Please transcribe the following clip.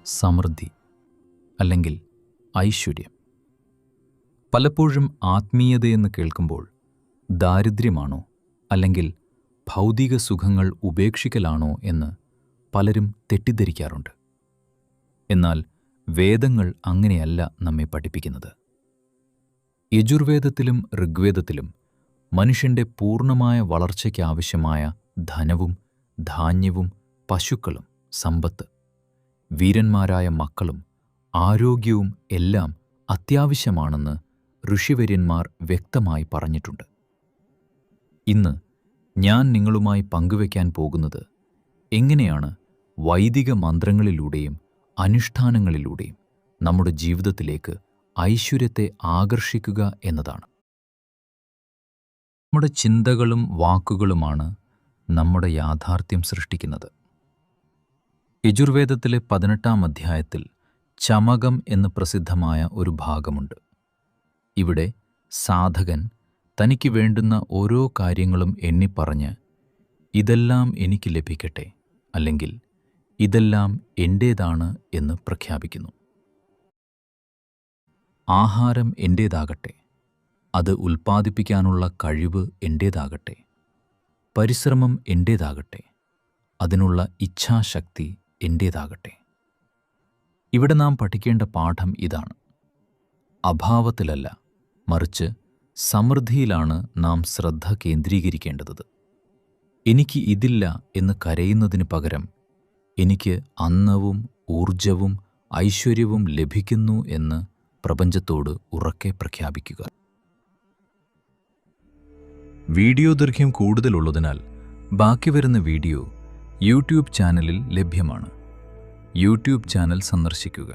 സമൃദ്ധി അല്ലെങ്കിൽ ഐശ്വര്യം. പലപ്പോഴും ആത്മീയതയെന്ന് കേൾക്കുമ്പോൾ ദാരിദ്ര്യമാണോ അല്ലെങ്കിൽ ഭൗതിക സുഖങ്ങൾ ഉപേക്ഷിക്കലാണോ എന്ന് പലരും തെറ്റിദ്ധരിക്കാറുണ്ട്. എന്നാൽ വേദങ്ങൾ അങ്ങനെയല്ല നമ്മെ പഠിപ്പിക്കുന്നത്. യജുർവേദത്തിലും ഋഗ്വേദത്തിലും മനുഷ്യന്റെ പൂർണ്ണമായ വളർച്ചയ്ക്കാവശ്യമായ ധനവും ധാന്യവും പശുക്കളും സമ്പത്ത്, വീരന്മാരായ മക്കളും ആരോഗ്യവും എല്ലാം അത്യാവശ്യമാണെന്ന് ഋഷിവര്യന്മാർ വ്യക്തമായി പറഞ്ഞിട്ടുണ്ട്. ഇന്ന് ഞാൻ നിങ്ങളുമായി പങ്കുവയ്ക്കാൻ പോകുന്നത് എങ്ങനെയാണ് വൈദിക മന്ത്രങ്ങളിലൂടെയും അനുഷ്ഠാനങ്ങളിലൂടെയും നമ്മുടെ ജീവിതത്തിലേക്ക് ഐശ്വര്യത്തെ ആകർഷിക്കുക എന്നതാണ്. നമ്മുടെ ചിന്തകളും വാക്കുകളുമാണ് നമ്മുടെ യാഥാർത്ഥ്യം സൃഷ്ടിക്കുന്നത്. യജുർവേദത്തിലെ 18-ാം അധ്യായത്തിൽ ചമകം എന്ന് പ്രസിദ്ധമായ ഒരു ഭാഗമുണ്ട്. ഇവിടെ സാധകൻ തനിക്ക് വേണ്ടുന്ന ഓരോ കാര്യങ്ങളും എണ്ണിപ്പറഞ്ഞ് ഇതെല്ലാം എനിക്ക് ലഭിക്കട്ടെ അല്ലെങ്കിൽ ഇതെല്ലാം എൻ്റേതാണ് എന്ന് പ്രഖ്യാപിക്കുന്നു. ആഹാരം എൻ്റേതാകട്ടെ, അത് ഉൽപ്പാദിപ്പിക്കാനുള്ള കഴിവ് എൻ്റേതാകട്ടെ, പരിശ്രമം എൻ്റേതാകട്ടെ, അതിനുള്ള ഇച്ഛാശക്തി എൻ്റേതാകട്ടെ. ഇവിടെ നാം പഠിക്കേണ്ട പാഠം ഇതാണ്: അഭാവത്തിലല്ല, മറിച്ച് സമൃദ്ധിയിലാണ് നാം ശ്രദ്ധ കേന്ദ്രീകരിക്കേണ്ടത്. എനിക്ക് ഇതില്ല എന്ന് കരയുന്നതിന് പകരം എനിക്ക് അന്നവും ഊർജവും ഐശ്വര്യവും ലഭിക്കുന്നു എന്ന് പ്രപഞ്ചത്തോട് ഉറക്കെ പ്രഖ്യാപിക്കുക. വീഡിയോ ദൈർഘ്യം കൂടുതലുള്ളതിനാൽ ബാക്കി വരുന്ന വീഡിയോ യൂട്യൂബ് ചാനലിൽ ലഭ്യമാണ്. യൂട്യൂബ് ചാനൽ സന്ദർശിക്കുക.